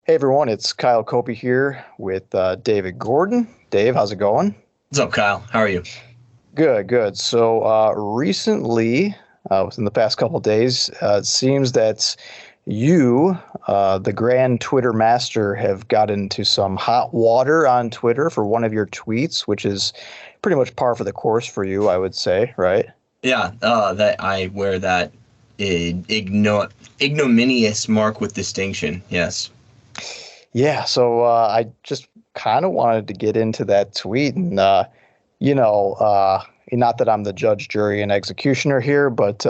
Hey everyone, it's Kyle Copey here with David Gordon. Dave, how's it going? What's up, Kyle? How are you? Good, good. So recently, within the past couple of days, it seems that you, the grand Twitter master, have got into some hot water on Twitter for one of your tweets, which is pretty much par for the course for you, I would say, right? Yeah, that I wear that ignominious mark with distinction. Yes. Yeah, so I just kind of wanted to get into that tweet and you know, not that I'm the judge, jury, and executioner here, but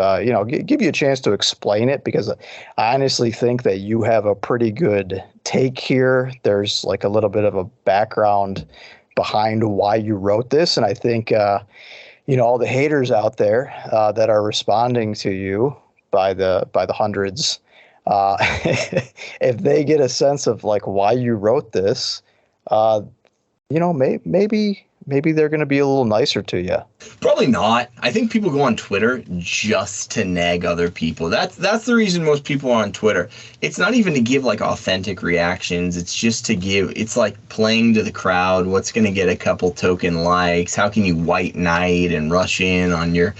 give you a chance to explain it because I honestly think that you have a pretty good take here. There's like a little bit of a background behind why you wrote this, and I think all the haters out there that are responding to you by the hundreds, uh, if they get a sense of like why you wrote this, uh, maybe they're going to be a little nicer to you. Probably not. I think people go on Twitter just to nag other people. That's the reason most people are on Twitter. It's not even to give like authentic reactions. It's just to give. It's like playing to the crowd. What's going to get a couple token likes? How can you white knight and rush in on your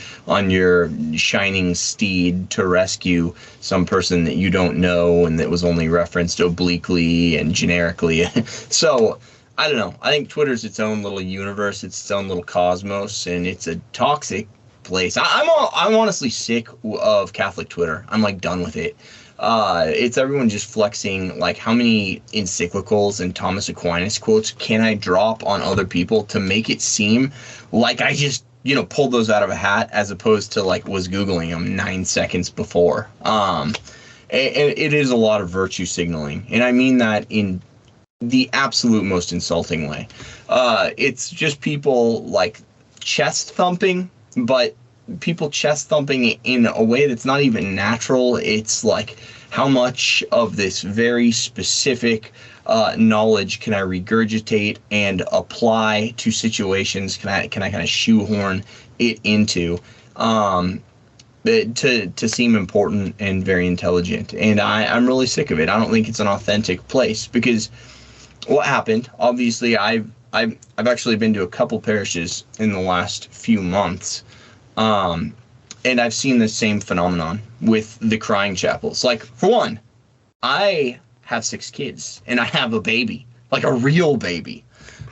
shining steed to rescue some person that you don't know and that was only referenced obliquely and generically? So. I don't know. I think Twitter's its own little universe, it's own little cosmos, and it's a toxic place. I'm honestly sick of Catholic Twitter. I'm like done with it. It's everyone just flexing like how many encyclicals and Thomas Aquinas quotes can I drop on other people to make it seem like I just pulled those out of a hat as opposed to like was Googling them 9 seconds before. And it is a lot of virtue signaling, and I mean that in the absolute most insulting way. It's just people like chest thumping, but people chest thumping in a way that's not even natural. It's like how much of this very specific knowledge can I regurgitate and apply to situations? Can I kind of shoehorn it into to seem important and very intelligent? And I'm really sick of it. I don't think it's an authentic place because what happened, obviously, I've actually been to a couple parishes in the last few months, and I've seen the same phenomenon with the crying chapels. Like, for one, I have 6 kids, and I have a baby, like a real baby,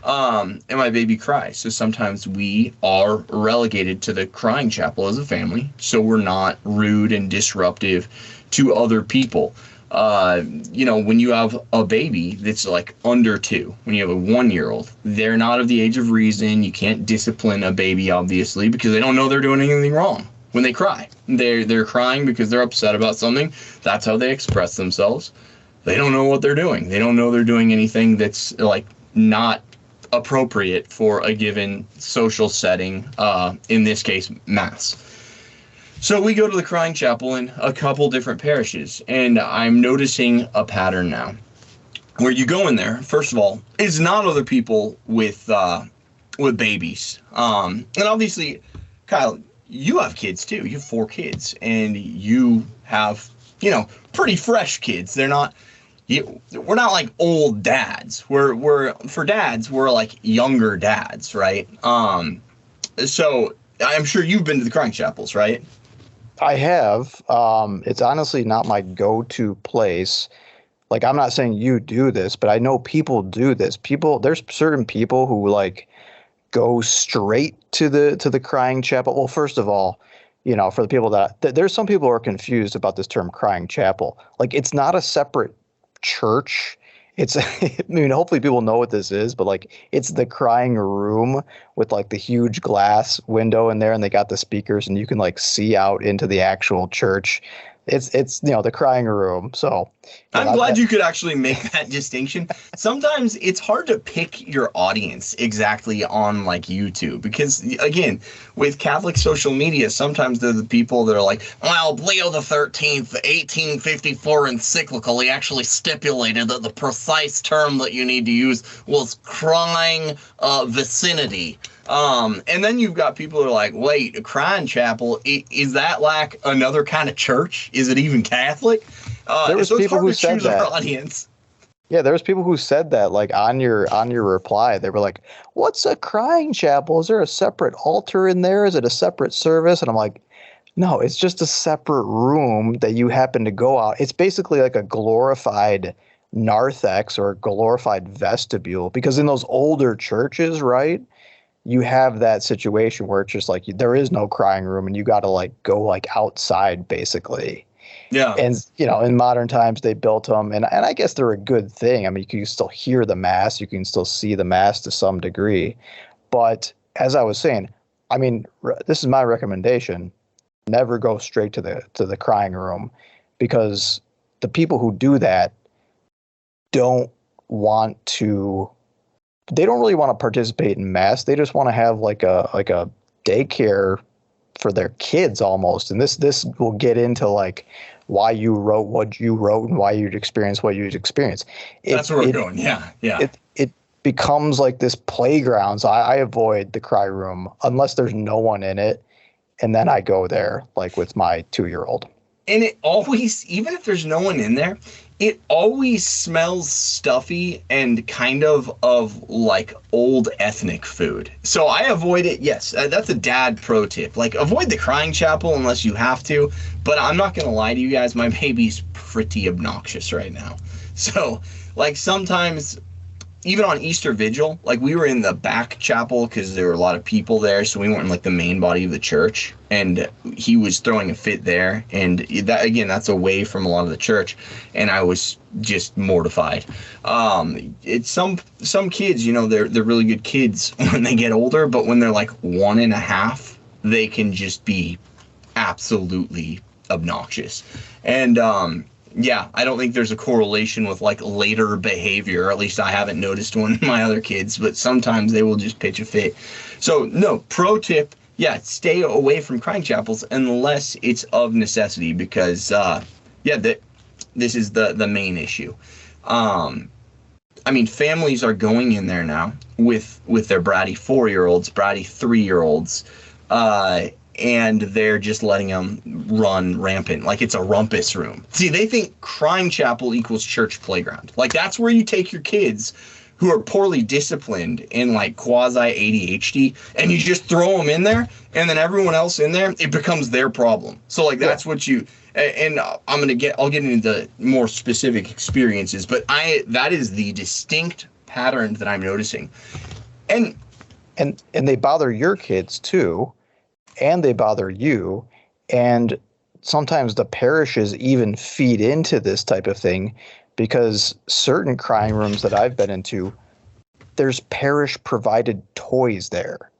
and my baby cries. So sometimes we are relegated to the crying chapel as a family, so we're not rude and disruptive to other people. When you have a baby that's like under 2, when you have a 1-year-old, they're not of the age of reason. You can't discipline a baby, obviously, because they don't know they're doing anything wrong when they cry. They're crying because they're upset about something. That's how they express themselves. They don't know what they're doing. They don't know they're doing anything that's like not appropriate for a given social setting, in this case, mass. So we go to the crying chapel in a couple different parishes, and I'm noticing a pattern now. Where you go in there, first of all, it's not other people with babies. And obviously, Kyle, you have kids too. You have 4 kids, and you have, pretty fresh kids. They're not. We're not like old dads. We're for dads, we're like younger dads, right? So I'm sure you've been to the crying chapels, right? I have. It's honestly not my go-to place. Like, I'm not saying you do this, but I know people do this. There's certain people who like go straight to the crying chapel. Well, first of all, for the people there's some people who are confused about this term crying chapel. Like, it's not a separate church. It's, I mean, hopefully people know what this is, but like it's the crying room with like the huge glass window in there, and they got the speakers, and you can like see out into the actual church. It's the crying room. So I'm glad you could actually make that distinction. Sometimes it's hard to pick your audience exactly on like YouTube because, again, with Catholic social media, sometimes they're the people that are like, well, Leo the 13th, 1854 encyclical, he actually stipulated that the precise term that you need to use was crying vicinity. And then you've got people that are like, wait, a crying chapel, is that like another kind of church? Is it even Catholic? there was So it's people hard who to said choose our that. audience. Yeah, there's people who said that like on your reply. They were like, "What's a crying chapel? Is there a separate altar in there? Is it a separate service?" And I'm like, "No, it's just a separate room that you happen to go out. It's basically like a glorified narthex or a glorified vestibule because in those older churches, right? You have that situation where it's just like there is no crying room and you got to like go like outside basically. Yeah. And in modern times they built them, and I guess they're a good thing. I mean, you can still hear the mass, you can still see the mass to some degree. But as I was saying, I mean, this is my recommendation: never go straight to the crying room, because the people who do that don't want to. They don't really want to participate in mass. They just want to have like a daycare for their kids almost. And this will get into like why you wrote what you wrote and why you'd experience what you'd experience. That's where we're going. Yeah. Yeah. It becomes like this playground. So I avoid the cry room unless there's no one in it. And then I go there like with my 2-year-old. And it always, even if there's no one in there, it always smells stuffy and kind of like old ethnic food. So I avoid it. Yes, that's a dad pro tip. Like, avoid the crying chapel unless you have to. But I'm not going to lie to you guys. My baby's pretty obnoxious right now. So, like, sometimes, even on Easter Vigil, like, we were in the back chapel because there were a lot of people there, so we weren't in like the main body of the church, and he was throwing a fit there, and that, again, that's away from a lot of the church, and I was just mortified. It's some kids, they're really good kids when they get older, but when they're like 1.5, they can just be absolutely obnoxious. And yeah, I don't think there's a correlation with like later behavior, or at least I haven't noticed one in my other kids, but sometimes they will just pitch a fit. So no, pro tip, yeah, stay away from crying chapels unless it's of necessity, because this is the main issue. I mean, families are going in there now with their bratty 4-year-olds, bratty 3-year-olds, and they're just letting them run rampant like it's a rumpus room. See, they think crying chapel equals church playground. Like, that's where you take your kids who are poorly disciplined in like quasi ADHD, and you just throw them in there, and then everyone else in there, it becomes their problem. So like, that's what you, and I'll get into the more specific experiences, but that is the distinct pattern that I'm noticing. And they bother your kids too. And they bother you, and sometimes the parishes even feed into this type of thing, because certain crying rooms that I've been into, there's parish provided toys there.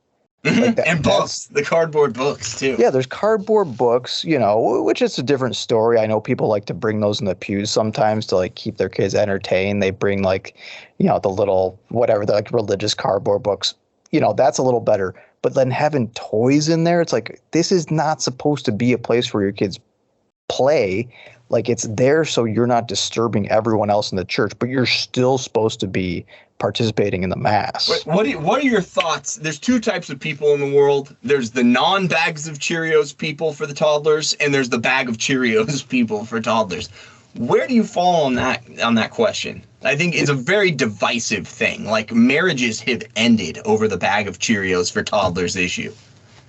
Like and books, the cardboard books too. Yeah, there's cardboard books, which is a different story. I know people like to bring those in the pews sometimes to like keep their kids entertained. They bring like, the little whatever, the like religious cardboard books. That's a little better. But then having toys in there, it's like, this is not supposed to be a place where your kids play. Like, it's there so you're not disturbing everyone else in the church, but you're still supposed to be participating in the mass. What are your thoughts? There's two types of people in the world. There's the non-bags of Cheerios people for the toddlers, and there's the bag of Cheerios people for toddlers. Where do you fall on that question? I think it's a very divisive thing. Like, marriages have ended over the bag of Cheerios for toddlers issue.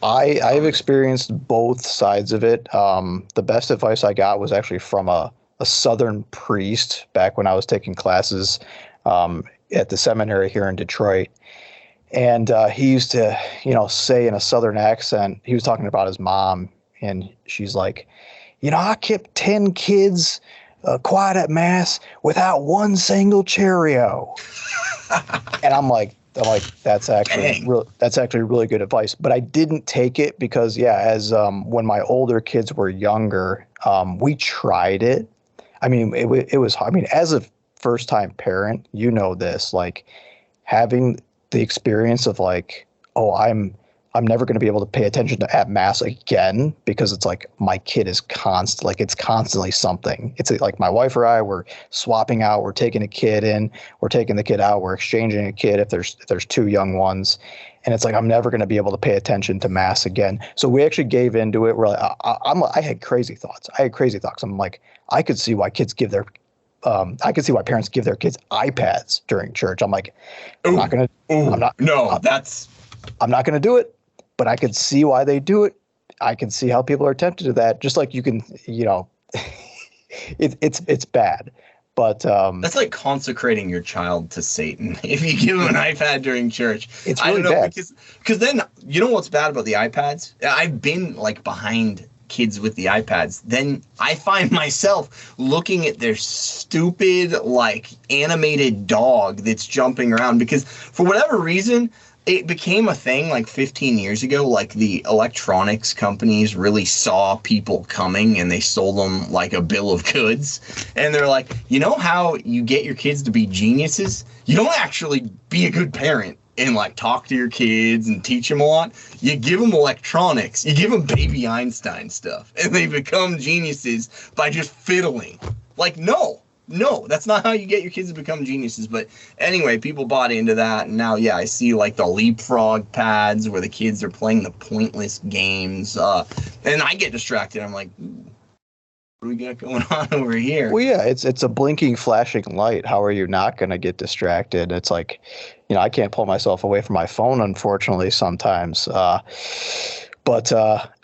I've experienced both sides of it. The best advice I got was actually from a Southern priest back when I was taking classes at the seminary here in Detroit. And he used to, say in a Southern accent, he was talking about his mom, and she's like, I kept 10 kids quiet at mass without one single Cheerio. And I'm like, that's actually really good advice. But I didn't take it because, as when my older kids were younger, we tried it. I mean, it was, as a first time parent, this, like, having the experience of like, oh, I'm never going to be able to pay attention to at mass again, because it's like my kid is it's constantly something. It's like my wife or I, we're swapping out, we're taking a kid in, we're taking the kid out, we're exchanging a kid if there's two young ones. And it's like, I'm never going to be able to pay attention to mass again. So we actually gave into it. I had crazy thoughts. I'm like, I could see why kids give their I can see why parents give their kids iPads during church. I'm like, I'm not gonna do it, but I can see why they do it. I can see how people are tempted to that. Just like you can, it's bad. But that's like consecrating your child to Satan if you give them an iPad during church. It's really bad. Because then you know what's bad about the iPads? I've been like behind kids with the iPads. Then I find myself looking at their stupid like animated dog that's jumping around because for whatever reason it became a thing like 15 years ago. Like the electronics companies really saw people coming and they sold them like a bill of goods. And they're like, you know how you get your kids to be geniuses? You don't actually be a good parent and like talk to your kids and teach them a lot. You give them electronics. You give them baby Einstein stuff and they become geniuses by just fiddling. Like, no, that's not how you get your kids to become geniuses. But anyway, people bought into that. And now, yeah, I see like the leapfrog pads where the kids are playing the pointless games. And I get distracted. I'm like, ooh, what do we got going on over here? Well, yeah, it's a blinking, flashing light. How are you not going to get distracted? It's like, I can't pull myself away from my phone, unfortunately, sometimes. But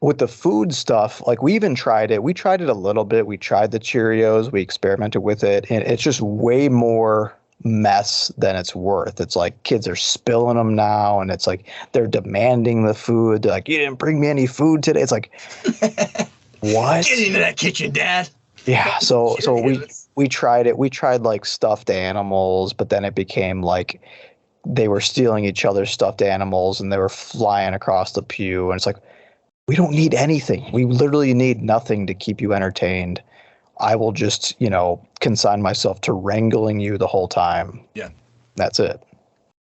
with the food stuff, like we even tried it. We tried it a little bit. We tried the Cheerios. We experimented with it. And it's just way more mess than it's worth. It's like kids are spilling them now. And it's like they're demanding the food. They're like, you didn't bring me any food today. It's like, what? Get into that kitchen, Dad. Yeah. So we tried it. We tried like stuffed animals, but then it became like they were stealing each other's stuffed animals and they were flying across the pew. And it's like, we don't need anything. We literally need nothing to keep you entertained. I will just, consign myself to wrangling you the whole time. Yeah. That's it.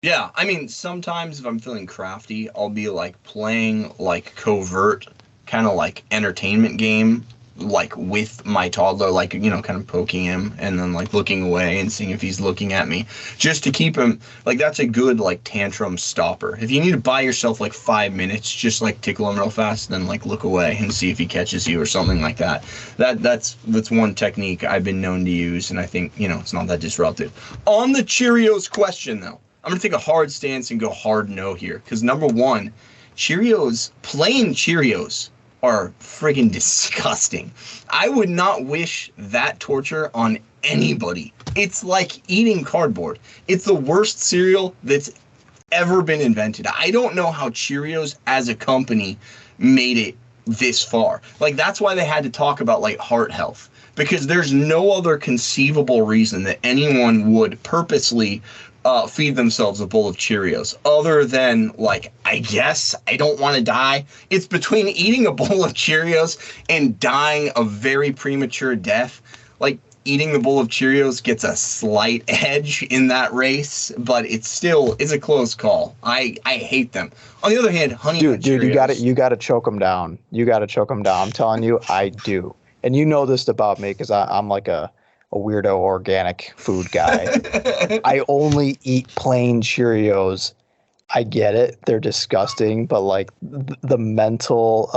Yeah. I mean, sometimes if I'm feeling crafty, I'll be like playing like covert kind of like entertainment game like with my toddler, like, kind of poking him and then like looking away and seeing if he's looking at me just to keep him like, that's a good like tantrum stopper. If you need to buy yourself like 5 minutes, just like tickle him real fast, then like look away and see if he catches you or something like that. That's one technique I've been known to use. And I think, it's not that disruptive. On the Cheerios question though, I'm going to take a hard stance and go hard no here. Cause number one, plain Cheerios are friggin' disgusting. I would not wish that torture on anybody. It's like eating cardboard. It's the worst cereal that's ever been invented. I don't know how Cheerios as a company made it this far. Like, that's why they had to talk about like heart health, because there's no other conceivable reason that anyone would purposely feed themselves a bowl of Cheerios other than like, I guess I don't want to die. It's between eating a bowl of Cheerios and dying a very premature death. Like, eating the bowl of Cheerios gets a slight edge in that race, but it's a close call. I hate them. On the other hand, honey nut Cheerios, dude, you got to choke them down. You got to choke them down. I'm telling you, I do. And you know this about me because I'm like a weirdo organic food guy. I only eat plain Cheerios. I get it. They're disgusting, but like the mental,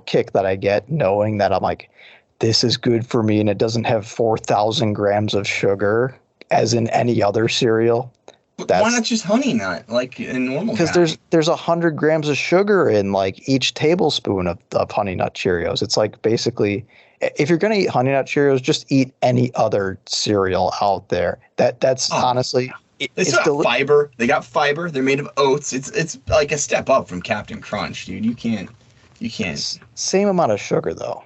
kick that I get knowing that I'm like, this is good for me and it doesn't have 4,000 grams of sugar as in any other cereal. Why not just Honey Nut like in normal? Because there's 100 grams of sugar in like each tablespoon of Honey Nut Cheerios. It's like basically, if you're going to eat Honey Nut Cheerios, just eat any other cereal out there. That's honestly, it's got fiber. They got fiber. They're made of oats. It's like a step up from Captain Crunch, dude. You can't. Same amount of sugar though.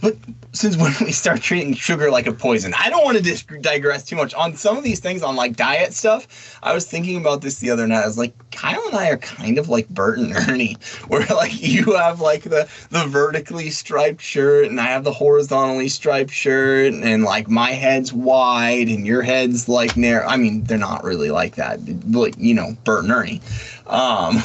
But since when we start treating sugar like a poison, I don't want to digress too much on some of these things on like diet stuff. I was thinking about this the other night. I was like, Kyle and I are kind of like Bert and Ernie, where like you have like the vertically striped shirt and I have the horizontally striped shirt and like my head's wide and your head's like narrow. I mean, they're not really like that, but Bert and Ernie.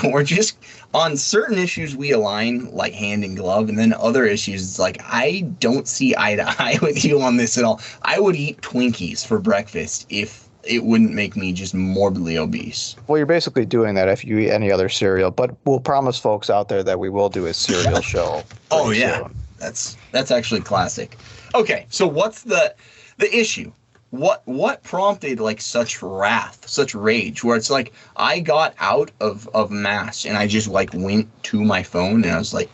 We're just on certain issues we align like hand in glove, and then other issues it's like I don't see eye to eye with you on this at all. I would eat Twinkies for breakfast if it wouldn't make me just morbidly obese. Well, you're basically doing that if you eat any other cereal, but we'll promise folks out there that we will do a cereal show. Oh yeah, soon. That's actually classic. Okay, so what's the the issue. What prompted like such wrath, such rage, where it's like I got out of mass and I just like went to my phone and I was like,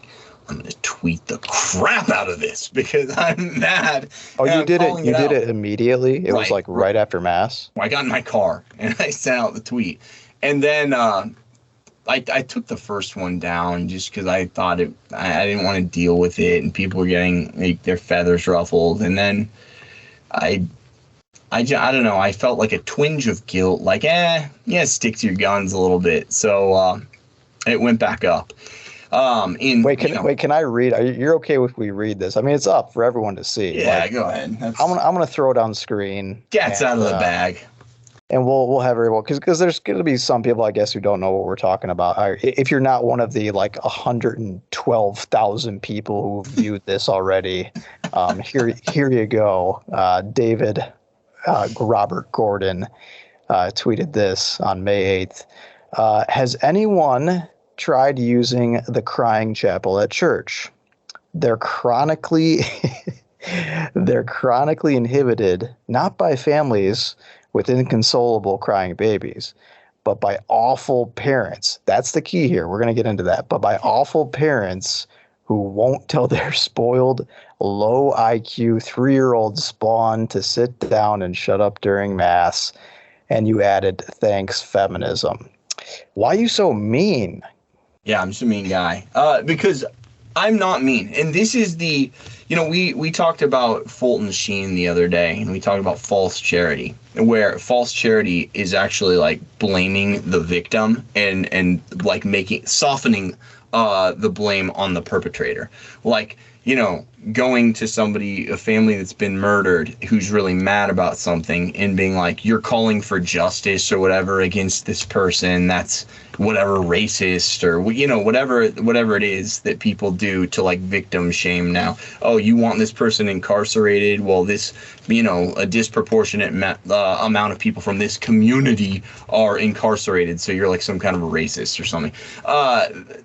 I'm gonna tweet the crap out of this because I'm mad. Oh, you did it. You did out. it immediately. It was Right, like right after mass. I got in my car and I sent out the tweet, and then I took the first one down just because I thought I didn't want to deal with it, and people were getting like, their feathers ruffled, and then I don't know. I felt like a twinge of guilt, like, stick to your guns a little bit. So it went back up. Can I read? You're okay if we read this? I mean, it's up for everyone to see. Yeah, go ahead. I'm gonna throw it on screen. Cat's out of the bag. And we'll have everyone, because there's going to be some people, I guess, who don't know what we're talking about. If you're not one of the like 112,000 people who viewed this already, here you go. David Robert Gordon tweeted this on May 8th. Has anyone tried using the crying chapel at church? They're chronically inhibited, not by families with inconsolable crying babies, but by awful parents. That's the key here. We're going to get into that. But by awful parents who won't tell their spoiled, low IQ 3-year-old spawn to sit down and shut up during mass. And you added, thanks, feminism. Why are you so mean? Yeah, I'm just a mean guy. Because I'm not mean. And this is the, we talked about Fulton Sheen the other day, and we talked about false charity, where false charity is actually like blaming the victim and like softening the blame on the perpetrator. Like, going to somebody, a family that's been murdered, who's really mad about something, and being like, you're calling for justice or whatever against this person that's whatever racist or whatever it is that people do to like victim shame now. Oh, you want this person incarcerated? Well, this a disproportionate amount of people from this community are incarcerated, so you're like some kind of a racist or something.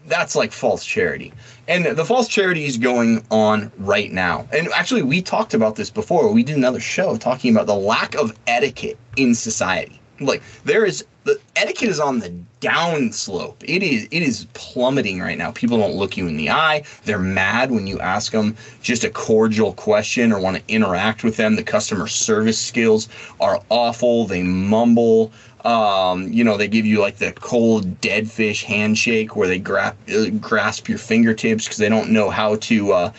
That's like false charity. And the false charity is going on right now. And actually, we talked about this before. We did another show talking about the lack of etiquette in society. Like, the etiquette is on the downslope. It is plummeting right now. People don't look you in the eye. They're mad when you ask them just a cordial question or want to interact with them. The customer service skills are awful. They mumble. They give you like the cold dead fish handshake where they grasp your fingertips because they don't know how to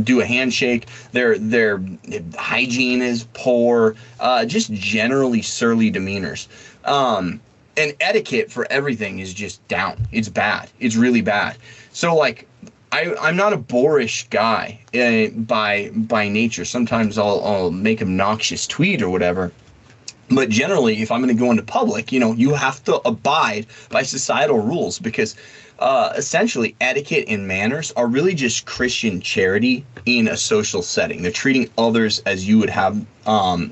do a handshake. Their hygiene is poor. Just generally surly demeanors. And etiquette for everything is just down. It's bad. It's really bad. So like, I'm not a boorish guy by nature. Sometimes I'll make an obnoxious tweet or whatever. But generally, if I'm going to go into public, you have to abide by societal rules because essentially etiquette and manners are really just Christian charity in a social setting. They're treating others as you would have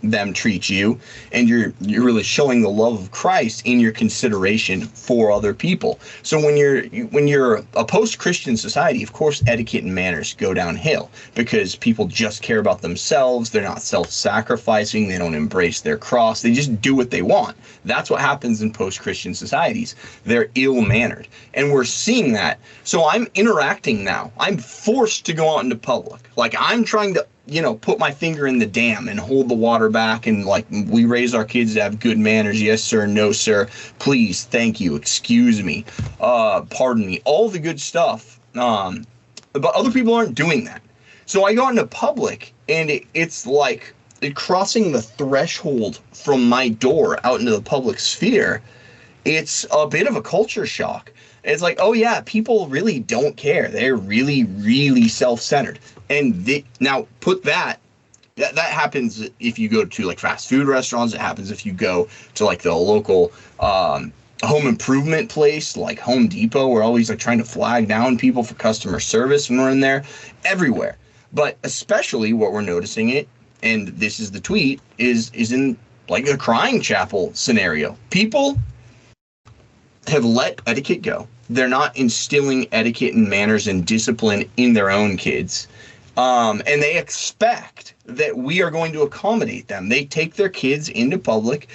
them treat you, and you're really showing the love of Christ in your consideration for other people. So when you're a post-Christian society, of course etiquette and manners go downhill because people just care about themselves. They're not self-sacrificing. They don't embrace their cross. They just do what they want. That's what happens in post-Christian societies. They're ill-mannered, and we're seeing that. So I'm interacting now. I'm forced to go out into public. Like, I'm trying to put my finger in the dam and hold the water back, and like, we raise our kids to have good manners. Yes, sir. No, sir. Please. Thank you. Excuse me. Pardon me. All the good stuff. But other people aren't doing that. So I go into public, and it's like crossing the threshold from my door out into the public sphere. It's a bit of a culture shock. It's like, oh yeah, people really don't care. They're really, really self-centered. And now put that happens if you go to like fast food restaurants. It happens if you go to like the local home improvement place like Home Depot. We're always like trying to flag down people for customer service when we're in there. Everywhere. But especially what we're noticing it, and this is the tweet, is in like a crying chapel scenario. People have let etiquette go. They're not instilling etiquette and manners and discipline in their own kids. And they expect that we are going to accommodate them. They take their kids into public,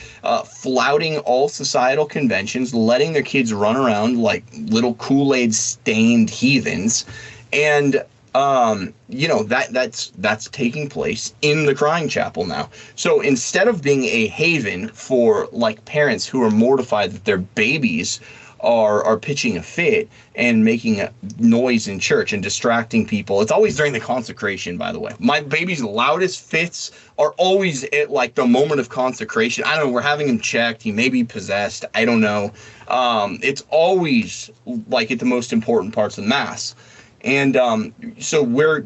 flouting all societal conventions, letting their kids run around like little Kool-Aid stained heathens. And that's taking place in the Crying Chapel now. So instead of being a haven for like parents who are mortified that their babies are pitching a fit and making a noise in church and distracting people. It's always during the consecration, by the way. My baby's loudest fits are always at like the moment of consecration. I don't know, we're having him checked. He may be possessed. I don't know. It's always like at the most important parts of Mass. And so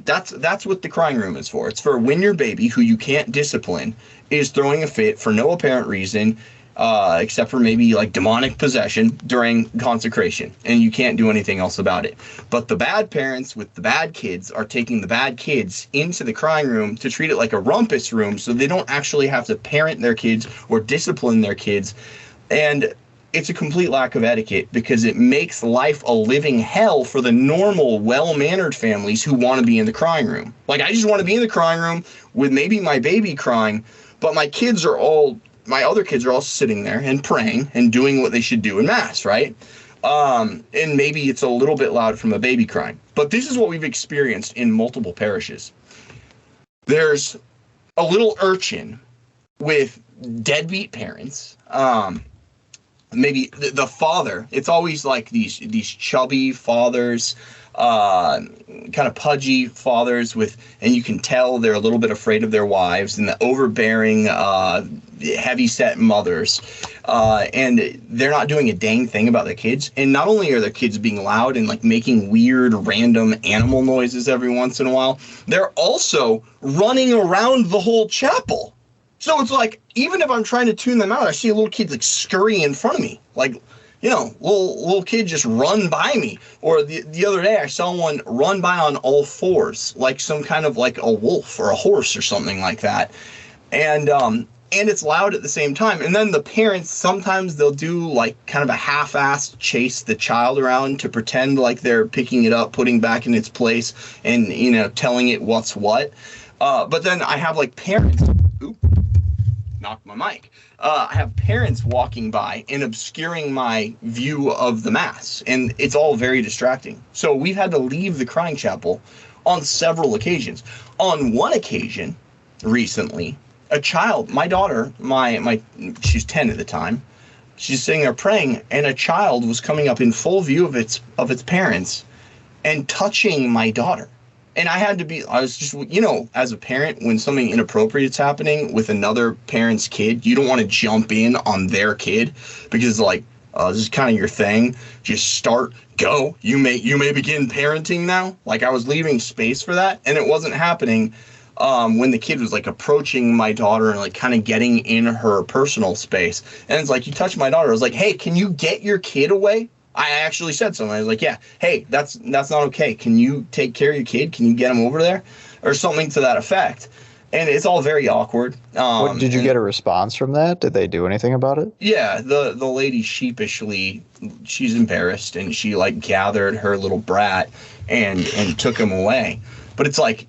that's what the crying room is for. It's for when your baby, who you can't discipline, is throwing a fit for no apparent reason, except for maybe like demonic possession during consecration, and you can't do anything else about it. But the bad parents with the bad kids are taking the bad kids into the crying room to treat it like a rumpus room, so they don't actually have to parent their kids or discipline their kids. And it's a complete lack of etiquette, because it makes life a living hell for the normal, well-mannered families who want to be in the crying room. Like, I just want to be in the crying room with maybe my baby crying, but my other kids are all sitting there and praying and doing what they should do in Mass, right? And maybe it's a little bit loud from a baby crying. But this is what we've experienced in multiple parishes. There's a little urchin with deadbeat parents. Maybe the father, it's always like these chubby fathers, kind of pudgy fathers and you can tell they're a little bit afraid of their wives, and the overbearing, heavy-set mothers, and they're not doing a dang thing about their kids. And not only are their kids being loud and like making weird random animal noises every once in a while, they're also running around the whole chapel. So it's like, even if I'm trying to tune them out, I see a little kid like scurrying in front of me, like, little kid just run by me. Or the other day I saw one run by on all fours, like some kind of like a wolf or a horse or something like that. And it's loud at the same time. And then the parents, sometimes they'll do like kind of a half-assed chase the child around to pretend like they're picking it up, putting back in its place, and, telling it what's what. But then I have like parents, knocked my mic. I have parents walking by and obscuring my view of the Mass, and it's all very distracting. So we've had to leave the Crying Chapel on several occasions. On one occasion, recently, a child, my daughter, she's 10 at the time, she's sitting there praying, and a child was coming up in full view of its parents and touching my daughter. And I was just, as a parent, when something inappropriate is happening with another parent's kid, you don't want to jump in on their kid, because like, this is kind of your thing. Just go. You may begin parenting now. Like, I was leaving space for that, and it wasn't happening when the kid was like approaching my daughter and like kind of getting in her personal space. And it's like, you touched my daughter. I was like, hey, can you get your kid away? I actually said something. I was like, yeah, hey, that's not okay. Can you take care of your kid? Can you get him over there? Or something to that effect. And it's all very awkward. Did you get a response from that? Did they do anything about it? Yeah, the lady sheepishly, she's embarrassed, and she like gathered her little brat and took him away. But it's like,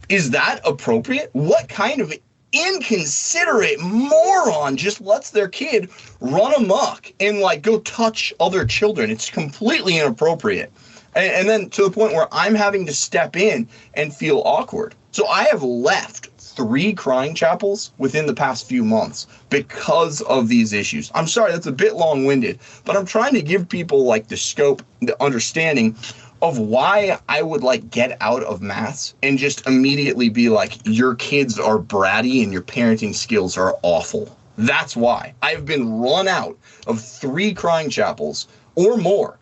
is that appropriate? What kind of inconsiderate moron just lets their kid run amok and like go touch other children? It's completely inappropriate. And then to the point where I'm having to step in and feel awkward. So I have left 3 crying chapels within the past few months because of these issues. I'm sorry, that's a bit long-winded, but I'm trying to give people like the scope, the understanding of why I would like get out of Mass and just immediately be like, your kids are bratty and your parenting skills are awful. That's why I've been run out of 3 crying chapels or more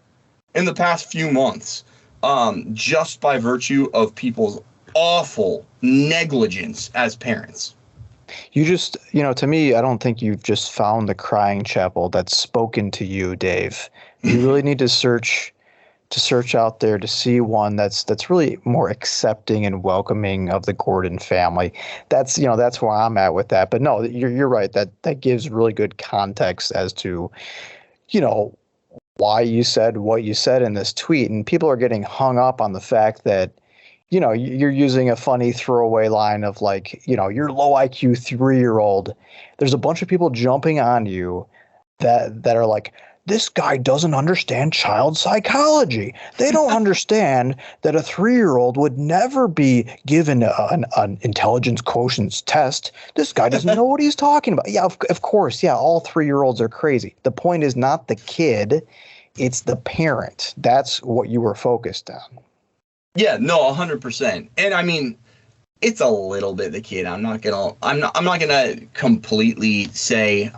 in the past few months, just by virtue of people's awful negligence as parents. You just, to me, I don't think you've just found the crying chapel that's spoken to you, Dave. You really need to search out there to see one that's really more accepting and welcoming of the Gordon family. That's where I'm at with that. But no, you're right. That gives really good context as to, why you said what you said in this tweet. And people are getting hung up on the fact that, you're using a funny throwaway line of like, you're low IQ 3-year-old. There's a bunch of people jumping on you that are like, this guy doesn't understand child psychology. They don't understand that a 3-year-old would never be given an intelligence quotient test. This guy doesn't know what he's talking about. Yeah, of course. Yeah, all 3-year-olds are crazy. The point is not the kid, it's the parent. That's what you were focused on. Yeah, no, 100%. And I mean, it's a little bit the kid. I'm not gonna completely say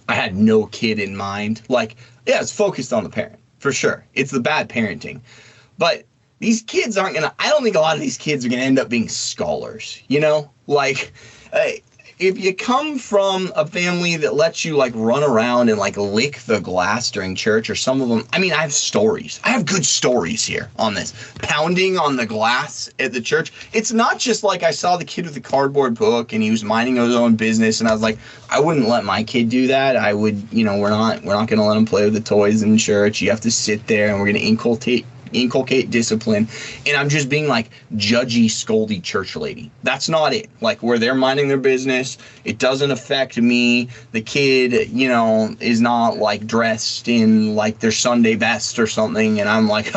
I had no kid in mind. Like, yeah, it's focused on the parent for sure. It's the bad parenting. But these kids I don't think a lot of these kids are gonna end up being scholars, Like, if you come from a family that lets you like run around and like lick the glass during church, or some of them, I mean, I have stories. I have good stories here on this. Pounding on the glass at the church. It's not just like I saw the kid with the cardboard book and he was minding his own business, and I was like, I wouldn't let my kid do that. I would, we're not going to let him play with the toys in church. You have to sit there, and we're going to inculcate discipline. And I'm just being like judgy, scoldy church lady. That's not it. Like, where they're minding their business, it doesn't affect me. The kid, is not like dressed in like their Sunday best or something, and I'm like,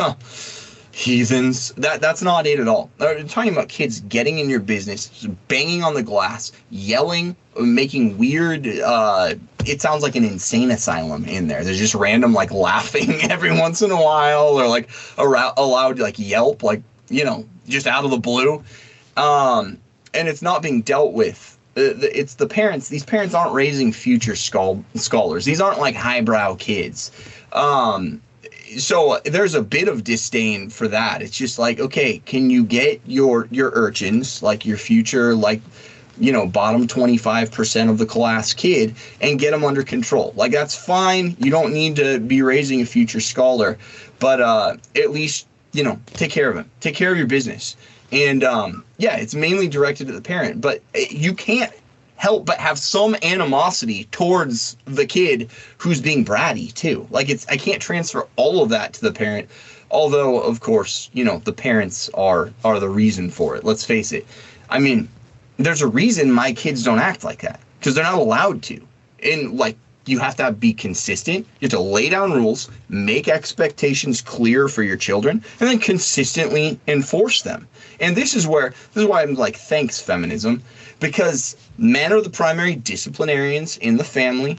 heathens. That's not it at all. They're talking about kids getting in your business, banging on the glass, yelling, making weird, it sounds like an insane asylum in there. There's just random like laughing every once in a while, or like allowed to like yelp, like, just out of the blue. And it's not being dealt with. It's the parents. These parents aren't raising future scholars. These aren't like highbrow kids. So there's a bit of disdain for that. It's just like, okay, can you get your urchins, like your future, like, bottom 25% of the class kid, and get them under control? Like, that's fine. You don't need to be raising a future scholar, but at least, take care of him. Take care of your business. And yeah, it's mainly directed at the parent, but you can't help but have some animosity towards the kid who's being bratty too. Like, I can't transfer all of that to the parent, although of course, the parents are the reason for it. Let's face it. I mean, there's a reason my kids don't act like that, because they're not allowed to. And like, you have to be consistent. You have to lay down rules, make expectations clear for your children, and then consistently enforce them. And this is why I'm like, thanks, feminism, because men are the primary disciplinarians in the family.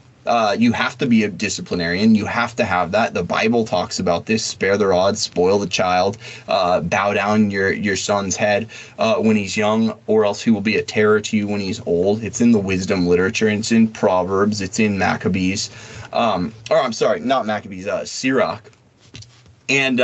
You have to be a disciplinarian. You have to have that. The Bible talks about this: spare the rod, spoil the child, bow down your son's head when he's young, or else he will be a terror to you when he's old. It's in the wisdom literature. It's in Proverbs. It's in Maccabees. Or I'm sorry, not Maccabees, Sirach. And,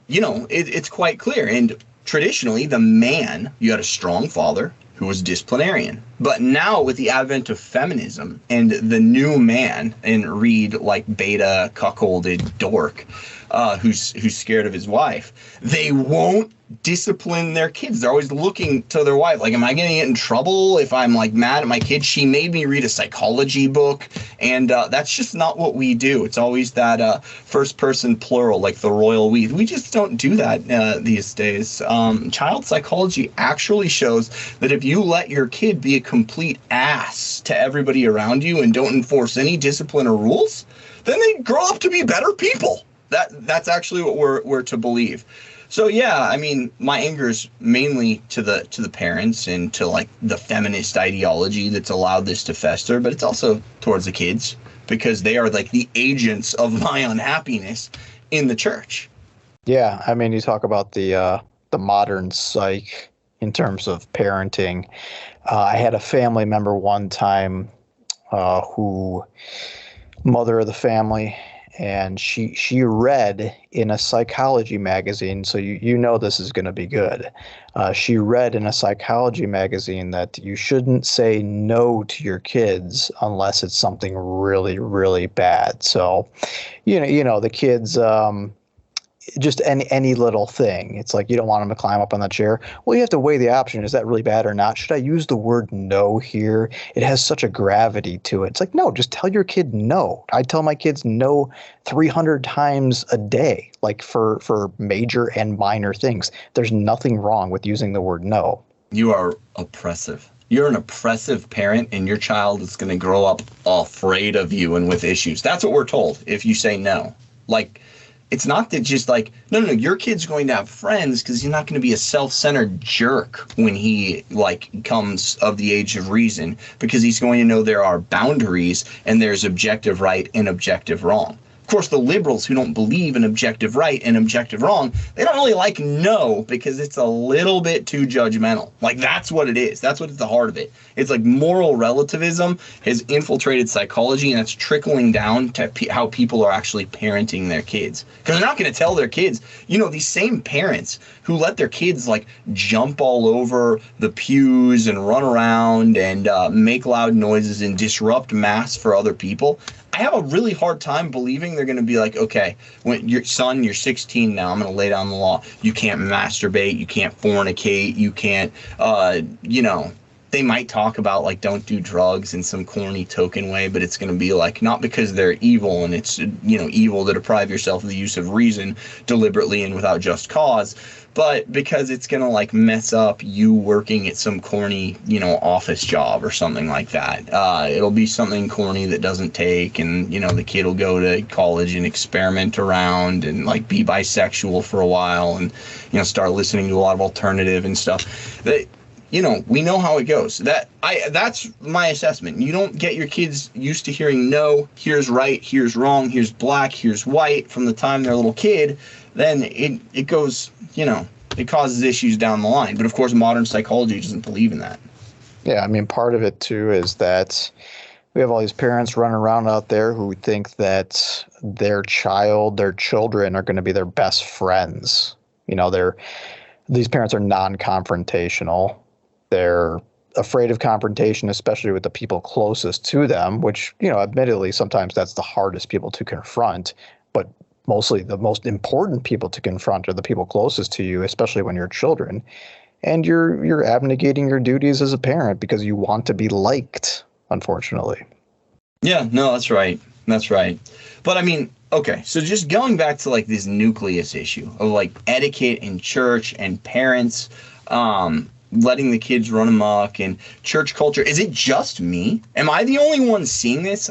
it's quite clear. And traditionally, the man, you had a strong father who was disciplinarian. But now with the advent of feminism and the new man, and read like beta cuckolded dork, who's scared of his wife, they won't discipline their kids. They're always looking to their wife. Like, am I going to get in trouble if I'm like mad at my kid? She made me read a psychology book. And that's just not what we do. It's always that first person plural, like the royal we. We just don't do that these days. Child psychology actually shows that if you let your kid be a complete ass to everybody around you and don't enforce any discipline or rules, then they grow up to be better people. That's actually what we're to believe. So yeah, I mean, my anger is mainly to the parents and to like the feminist ideology that's allowed this to fester, but it's also towards the kids, because they are like the agents of my unhappiness in the church. Yeah, I mean, you talk about the modern psych in terms of parenting. I had a family member one time who, mother of the family, and she read in a psychology magazine, so you know this is going to be good. She read in a psychology magazine that you shouldn't say no to your kids unless it's something really, really bad. So, the kids, just any little thing. It's like you don't want them to climb up on the chair. Well, you have to weigh the option. Is that really bad or not? Should I use the word no here? It has such a gravity to it. It's like, no, just tell your kid no. I tell my kids no 300 times a day, like for major and minor things. There's nothing wrong with using the word no. You are oppressive. You're an oppressive parent, and your child is going to grow up afraid of you and with issues. That's what we're told if you say no. Like, it's not that just like, no, your kid's going to have friends because he's not going to be a self-centered jerk when he like comes of the age of reason, because he's going to know there are boundaries and there's objective right and objective wrong. Of course, the liberals who don't believe in objective right and objective wrong, they don't really like no because it's a little bit too judgmental. Like, that's what it is. That's what at the heart of it. It's like moral relativism has infiltrated psychology, and it's trickling down to how people are actually parenting their kids. Because they're not going to tell their kids, these same parents who let their kids like jump all over the pews and run around and make loud noises and disrupt mass for other people. I have a really hard time believing they're going to be like, okay, when you're 16 now, I'm going to lay down the law. You can't masturbate. You can't fornicate. You can't, they might talk about like don't do drugs in some corny token way, but it's going to be like not because they're evil and it's, evil to deprive yourself of the use of reason deliberately and without just cause, but because it's going to like mess up you working at some corny, office job or something like that. It'll be something corny that doesn't take, and, the kid will go to college and experiment around and like be bisexual for a while and, start listening to a lot of alternative and stuff. We know how it goes. That's my assessment. You don't get your kids used to hearing no, here's right, here's wrong, here's black, here's white from the time they're a little kid, then it goes, it causes issues down the line. But of course, modern psychology doesn't believe in that. Yeah, I mean, part of it too is that we have all these parents running around out there who think that their children are going to be their best friends. These parents are non-confrontational. They're afraid of confrontation, especially with the people closest to them, which, admittedly, sometimes that's the hardest people to confront. But mostly the most important people to confront are the people closest to you, especially when you're children. And you're abnegating your duties as a parent because you want to be liked, unfortunately. Yeah, no, that's right. That's right. But I mean, okay, so just going back to like this nucleus issue of like etiquette in church and parents, letting the kids run amok and church culture. Is it just me? Am I the only one seeing this?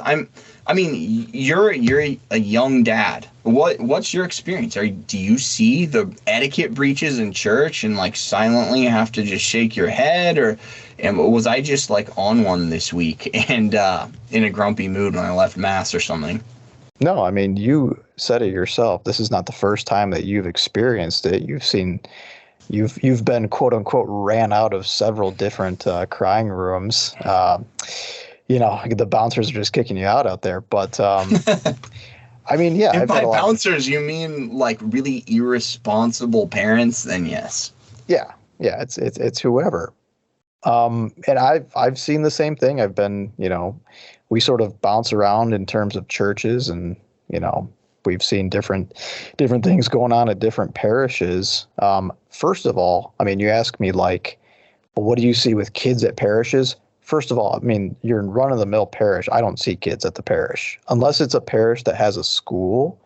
You're a young dad. What's your experience? Do you see the etiquette breaches in church and like silently have to just shake your head, or was I just like on one this week and in a grumpy mood when I left mass or something? No, I mean, you said it yourself. This is not the first time that you've experienced it. You've been quote unquote ran out of several different crying rooms. The bouncers are just kicking you out there. But I mean, yeah. And by bouncers, you mean like really irresponsible parents? Then yes. Yeah. It's whoever. And I've seen the same thing. I've been, we sort of bounce around in terms of churches, and we've seen different things going on at different parishes. First of all, I mean, you ask me like, well, what do you see with kids at parishes? First of all, I mean, you're in run-of-the-mill parish. I don't see kids at the parish. Unless it's a parish that has a school,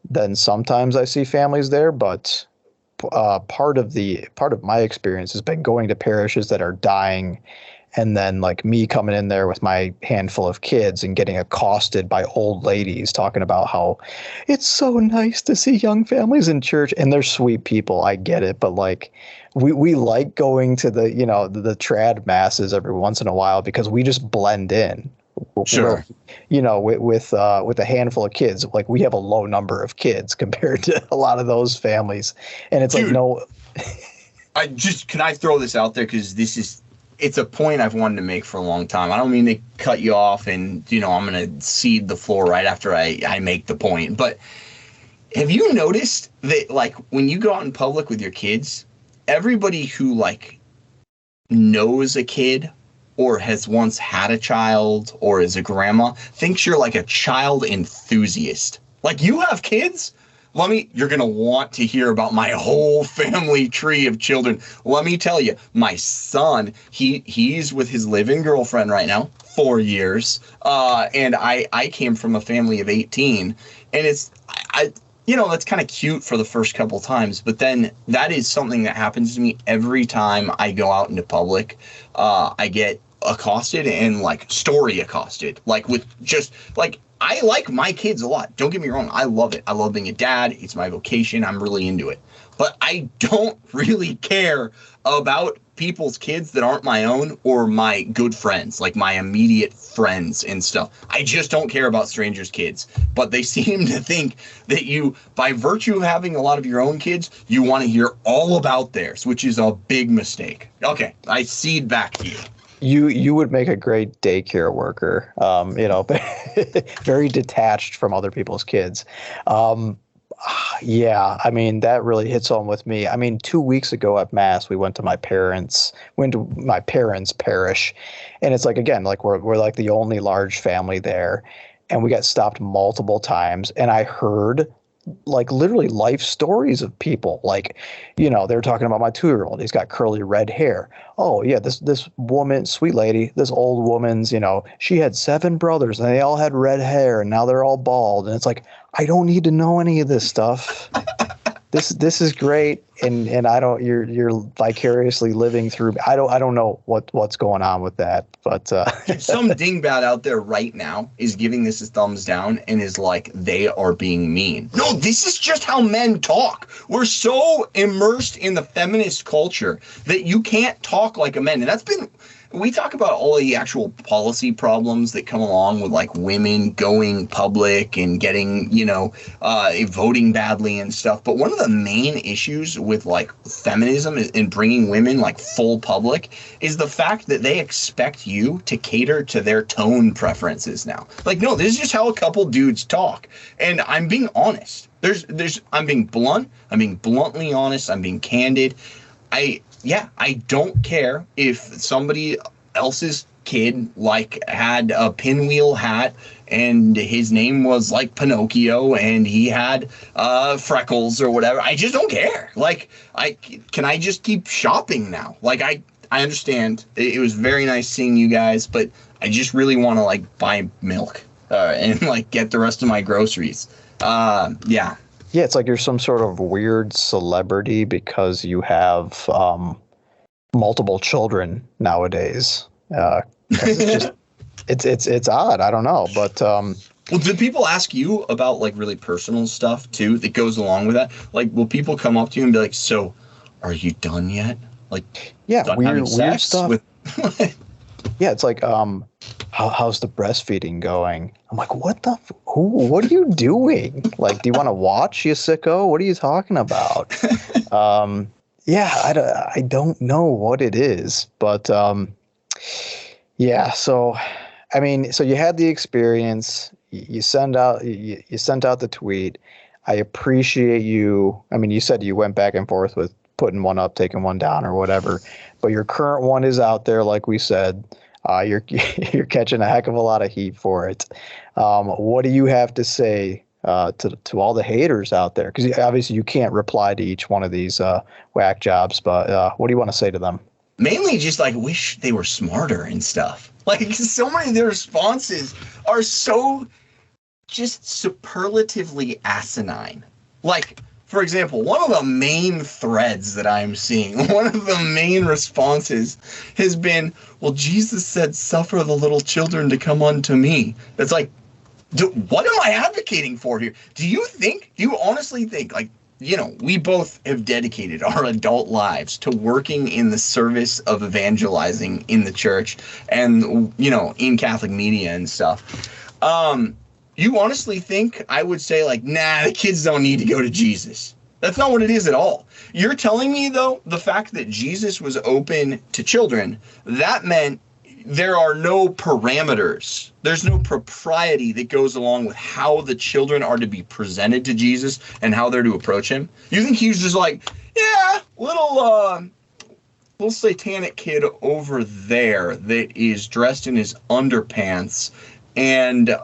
then sometimes I see families there. But part of my experience has been going to parishes that are dying, and then like me coming in there with my handful of kids and getting accosted by old ladies talking about how it's so nice to see young families in church, and they're sweet people. I get it. But like we like going to the trad masses every once in a while because we just blend in. Sure. With a handful of kids, like we have a low number of kids compared to a lot of those families. And it's like, no. Can I throw this out there? Because it's a point I've wanted to make for a long time. I don't mean to cut you off and, I'm going to cede the floor right after I make the point. But have you noticed that, like, when you go out in public with your kids, everybody who, like, knows a kid or has once had a child or is a grandma thinks you're, like, a child enthusiast. Like, you have kids? you're going to want to hear about my whole family tree of children. Let me tell you, my son, he's with his live-in girlfriend right now, 4 years. And I came from a family of 18, and it's, that's kind of cute for the first couple times, but then that is something that happens to me every time I go out into public. I get accosted and story accosted, with just I like my kids a lot. Don't get me wrong. I love it. I love being a dad. It's my vocation. I'm really into it. But I don't really care about people's kids that aren't my own or my good friends, like my immediate friends and stuff. I just don't care about strangers' kids. But they seem to think that you, by virtue of having a lot of your own kids, you want to hear all about theirs, which is a big mistake. Okay, I cede back to you. You would make a great daycare worker, very detached from other people's kids. Yeah, I mean, that really hits home with me. I mean, 2 weeks ago at Mass, we went to my parents' parish. And it's again, we're the only large family there. And we got stopped multiple times. And I heard literally life stories of people. They were talking about my 2-year-old. He's got curly red hair. Oh yeah, this woman, sweet lady, this old woman's, she had 7 brothers and they all had red hair and now they're all bald. And it's I don't need to know any of this stuff. This is great, and I don't. You're vicariously living through. I don't know what's going on with that, but some dingbat out there right now is giving this a thumbs down and is they are being mean. No, this is just how men talk. We're so immersed in the feminist culture that you can't talk like a man, and that's been. We talk about all the actual policy problems that come along with women going public and getting, voting badly and stuff. But one of the main issues with feminism and bringing women full public is the fact that they expect you to cater to their tone preferences now. No, this is just how a couple dudes talk. And I'm being honest. I'm being blunt. I'm being bluntly honest. I'm being candid. I don't care if somebody else's kid had a pinwheel hat and his name was Pinocchio and he had freckles or whatever. I just don't care. Can I just keep shopping now? I understand it was very nice seeing you guys, but I just really want to buy milk and get the rest of my groceries. Yeah. Yeah, it's you're some sort of weird celebrity because you have multiple children nowadays. It's just it's odd. I don't know, but well, did people ask you about really personal stuff too that goes along with that? Will people come up to you and be like, "So, are you done yet?" Yeah, done weird stuff. With yeah, it's how's the breastfeeding going? I'm what the? What are you doing? Do you want to watch, you sicko? What are you talking about? Yeah, I don't know what it is, but yeah. So, I mean, so you had the experience. You sent out the tweet. I appreciate you. I mean, you said you went back and forth with putting one up, taking one down, or whatever. But your current one is out there, like we said. You're catching a heck of a lot of heat for it. What do you have to say to all the haters out there? Because obviously you can't reply to each one of these whack jobs, but what do you want to say to them? Mainly just wish they were smarter and stuff. So many of their responses are so just superlatively asinine. For example, one of the main threads that I'm seeing, one of the main responses has been, well, Jesus said, suffer the little children to come unto me. It's what am I advocating for here? Do you honestly think, we both have dedicated our adult lives to working in the service of evangelizing in the church and, in Catholic media and stuff. You honestly think I would say nah, the kids don't need to go to Jesus? That's not what it is at all. You're telling me, though, the fact that Jesus was open to children, that meant there are no parameters. There's no propriety that goes along with how the children are to be presented to Jesus and how they're to approach him. You think he was just yeah, little satanic kid over there that is dressed in his underpants and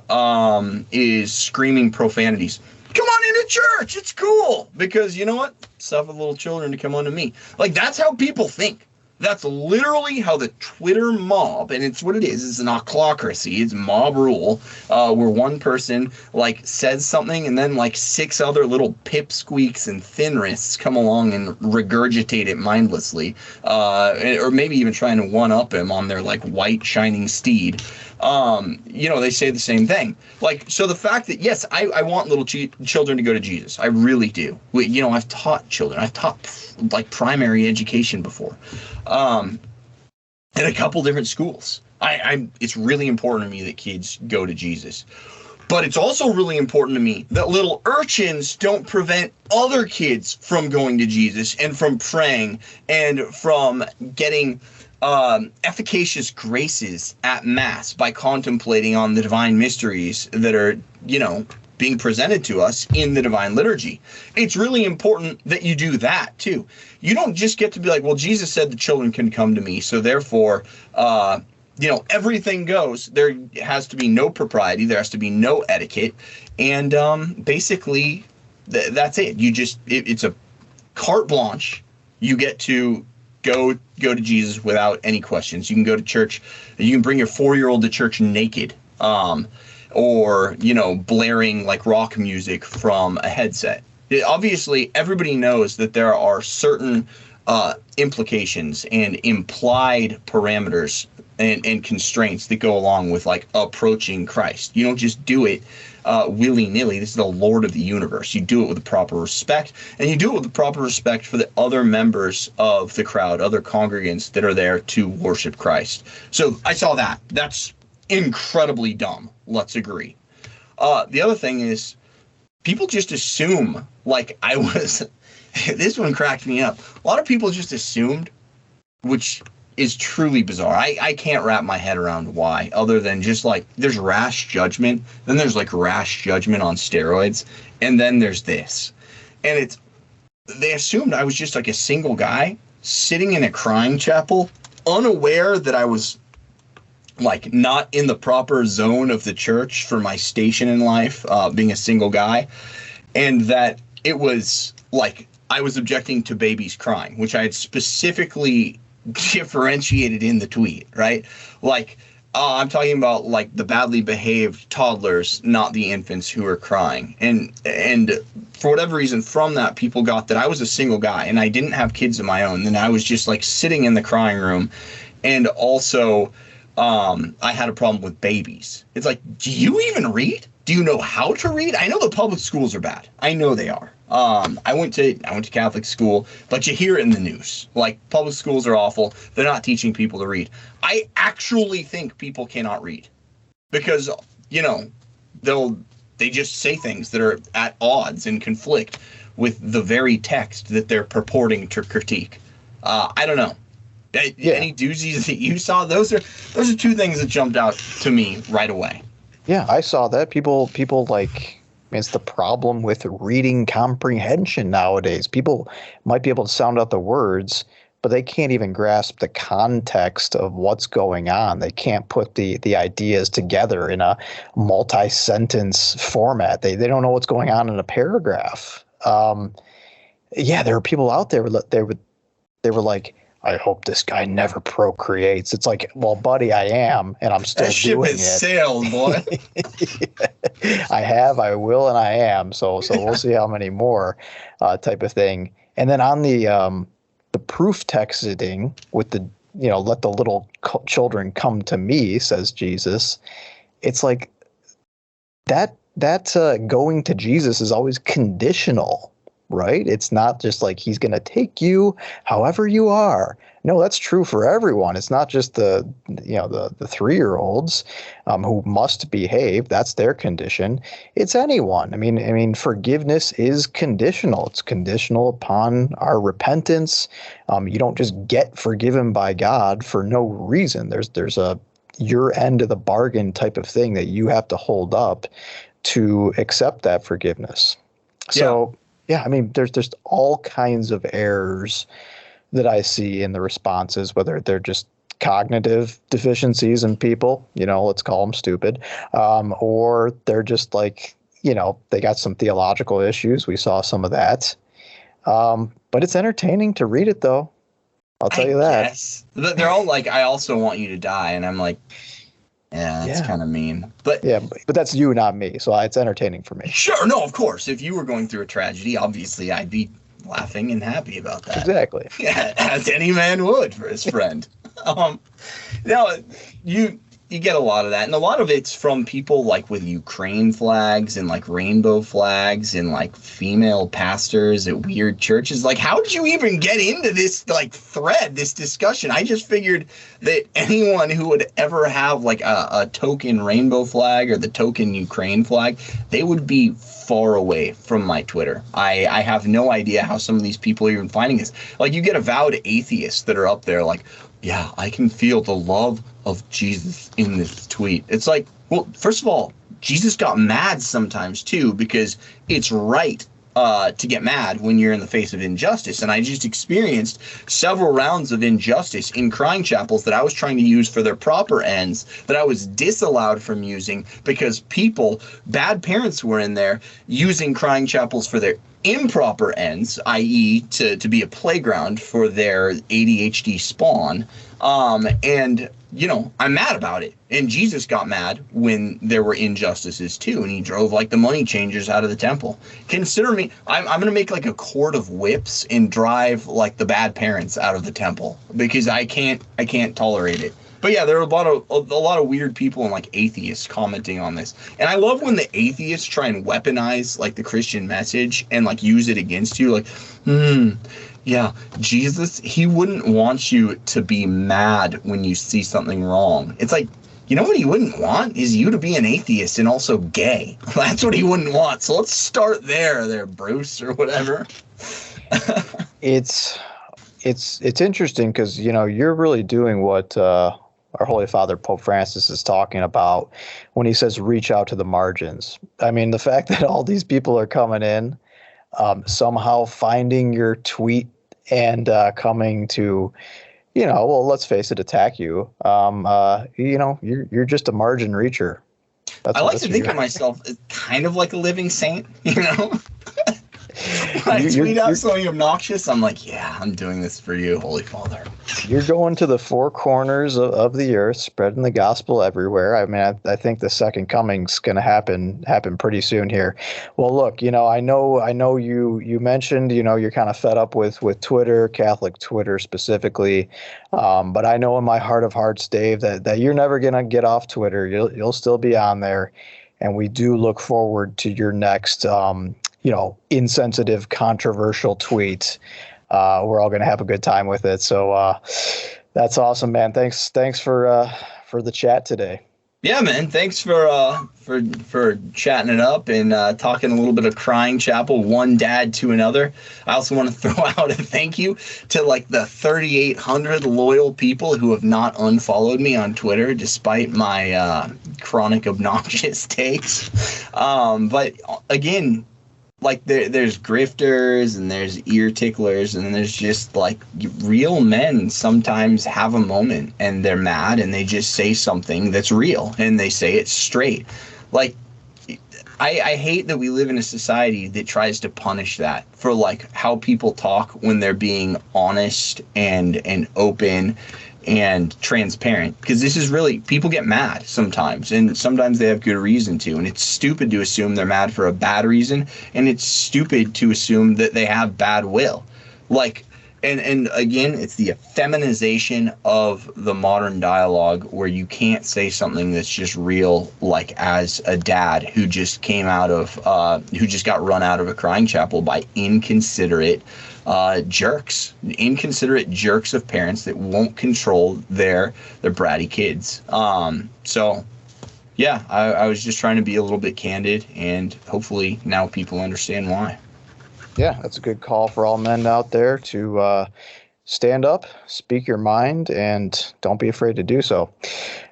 is screaming profanities. Come on into church. It's cool. Because you know what? Suffer little children to come unto me. Like, that's how people think. That's literally how the Twitter mob, and it's what it is. It's an ochlocracy. It's mob rule, where one person like says something, and then like 6 other little pipsqueaks and thin wrists come along and regurgitate it mindlessly, or maybe even trying to one up him on their like white shining steed. They say the same thing. Like, so the fact that, yes, I want little children to go to Jesus. I really do. I've taught children. I've taught like primary education before, at a couple different schools. It's really important to me that kids go to Jesus. But it's also really important to me that little urchins don't prevent other kids from going to Jesus and from praying and from getting efficacious graces at Mass by contemplating on the divine mysteries that are, being presented to us in the divine liturgy. It's really important that you do that too. You don't just get to be like, well, Jesus said the children can come to me, so therefore, everything goes. There has to be no propriety. There has to be no etiquette. And basically, that's it. It's a carte blanche. You get to go to Jesus without any questions. You can go to church. You can bring your 4-year-old to church naked, or blaring like rock music from a headset. Obviously, everybody knows that there are certain implications and implied parameters and constraints that go along with like approaching Christ. You don't just do it willy-nilly. This is the Lord of the universe. You do it with the proper respect, and you do it with the proper respect for the other members of the crowd, other congregants that are there to worship Christ. So I saw that. That's incredibly dumb. Let's agree. The other thing is, people just assume like I was. This one cracked me up. A lot of people just assumed, which is truly bizarre. I can't wrap my head around why, other than just like there's rash judgment, then there's like rash judgment on steroids, and then there's this. And they assumed I was just like a single guy sitting in a crying chapel, unaware that I was like not in the proper zone of the church for my station in life, being a single guy, and that it was like I was objecting to babies crying, which I had specifically differentiated in the tweet, right? Like, I'm talking about like the badly behaved toddlers, not the infants who are crying. And for whatever reason, from that, people got that I was a single guy and I didn't have kids of my own. Then I was just like sitting in the crying room. And also, I had a problem with babies. It's like, do you even read? Do you know how to read? I know the public schools are bad. I know they are. I went to Catholic school, but you hear it in the news. Like, public schools are awful. They're not teaching people to read. I actually think people cannot read because, they just say things that are at odds and conflict with the very text that they're purporting to critique. I don't know. Any doozies that you saw? Those are 2 things that jumped out to me right away. Yeah, I saw that. People like, it's the problem with reading comprehension nowadays. People might be able to sound out the words, but they can't even grasp the context of what's going on. They can't put the ideas together in a multi-sentence format. They don't know what's going on in a paragraph. There are people out there they were like, I hope this guy never procreates. It's like, well, buddy, I am, and I'm still doing it. That ship has sailed, boy. I have, I will, and I am. So we'll see how many more, type of thing. And then on the proof texting with the, let the little children come to me, says Jesus. It's like that going to Jesus is always conditional. Right? It's not just like he's going to take you however you are. No, that's true for everyone. It's not just the 3-year-olds who must behave. That's their condition. It's anyone. I mean, forgiveness is conditional. It's conditional upon our repentance. You don't just get forgiven by God for no reason. There's a your end of the bargain type of thing that you have to hold up to accept that forgiveness. So. Yeah, I mean, there's all kinds of errors that I see in the responses, whether they're just cognitive deficiencies in people, let's call them stupid, or they're just like, they got some theological issues. We saw some of that. But it's entertaining to read it, though. I'll tell you that. Yes. They're all like, I also want you to die. And I'm like, yeah, that's kind of mean. But yeah, but that's you, not me. So it's entertaining for me. Sure. No, of course. If you were going through a tragedy, obviously I'd be laughing and happy about that. Exactly. Yeah, as any man would for his friend. Now, you get a lot of that, and a lot of it's from people like with Ukraine flags and like rainbow flags and like female pastors at weird churches. Like, how did you even get into this like thread, this discussion? I just figured that anyone who would ever have like a token rainbow flag or the token Ukraine flag, they would be far away from my Twitter. I have no idea how some of these people are even finding this. Like, you get avowed atheists that are up there like, yeah, I can feel the love of Jesus in this tweet. It's like, well, first of all, Jesus got mad sometimes too, because it's right to get mad when you're in the face of injustice. And I just experienced several rounds of injustice in crying chapels that I was trying to use for their proper ends, that I was disallowed from using because bad parents were in there using crying chapels for their improper ends, i.e. to be a playground for their ADHD spawn. And, I'm mad about it. And Jesus got mad when there were injustices too. And he drove like the money changers out of the temple. Consider me, I'm going to make like a cord of whips and drive like the bad parents out of the temple because I can't tolerate it. But yeah, there are a lot of weird people and like atheists commenting on this. And I love when the atheists try and weaponize like the Christian message and like use it against you. Like, yeah, Jesus, he wouldn't want you to be mad when you see something wrong. It's like, you know what he wouldn't want is you to be an atheist and also gay. That's what he wouldn't want. So let's start there, Bruce, or whatever. It's interesting because, you're really doing what our Holy Father Pope Francis is talking about when he says reach out to the margins. I mean, the fact that all these people are coming in, somehow finding your tweet and coming to, well, let's face it, attack you. You're just a margin reacher. I like to think of myself as kind of like a living saint, When I tweet out something obnoxious, I'm like, yeah, I'm doing this for you, Holy Father. You're going to the four corners of the earth, spreading the gospel everywhere. I mean, I think the second coming's going to happen pretty soon here. Well, look, I know you mentioned, you're kind of fed up with Twitter, Catholic Twitter specifically. But I know in my heart of hearts, Dave, that you're never going to get off Twitter. You'll still be on there. And we do look forward to your next, insensitive, controversial tweet. We're all going to have a good time with it. So that's awesome, man. Thanks for the chat today. Yeah, man. Thanks for chatting it up and talking a little bit of crying chapel, one dad to another. I also want to throw out a thank you to like the 3,800 loyal people who have not unfollowed me on Twitter despite my chronic obnoxious takes. But again, like there's grifters and there's ear ticklers and there's just like real men sometimes have a moment and they're mad and they just say something that's real and they say it straight. Like, I hate that we live in a society that tries to punish that for like how people talk when they're being honest and open and transparent, because this is really, people get mad sometimes and sometimes they have good reason to, and it's stupid to assume they're mad for a bad reason, and it's stupid to assume that they have bad will. Like, and again, it's the effeminization of the modern dialogue where you can't say something that's just real, like as a dad who just came out of who just got run out of a crying chapel by inconsiderate jerks of parents that won't control their bratty kids. So yeah, I was just trying to be a little bit candid, and hopefully now people understand why. Yeah, that's a good call for all men out there to stand up, speak your mind, and don't be afraid to do so.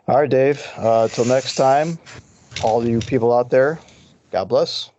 All right, Dave, till next time, all you people out there, God bless.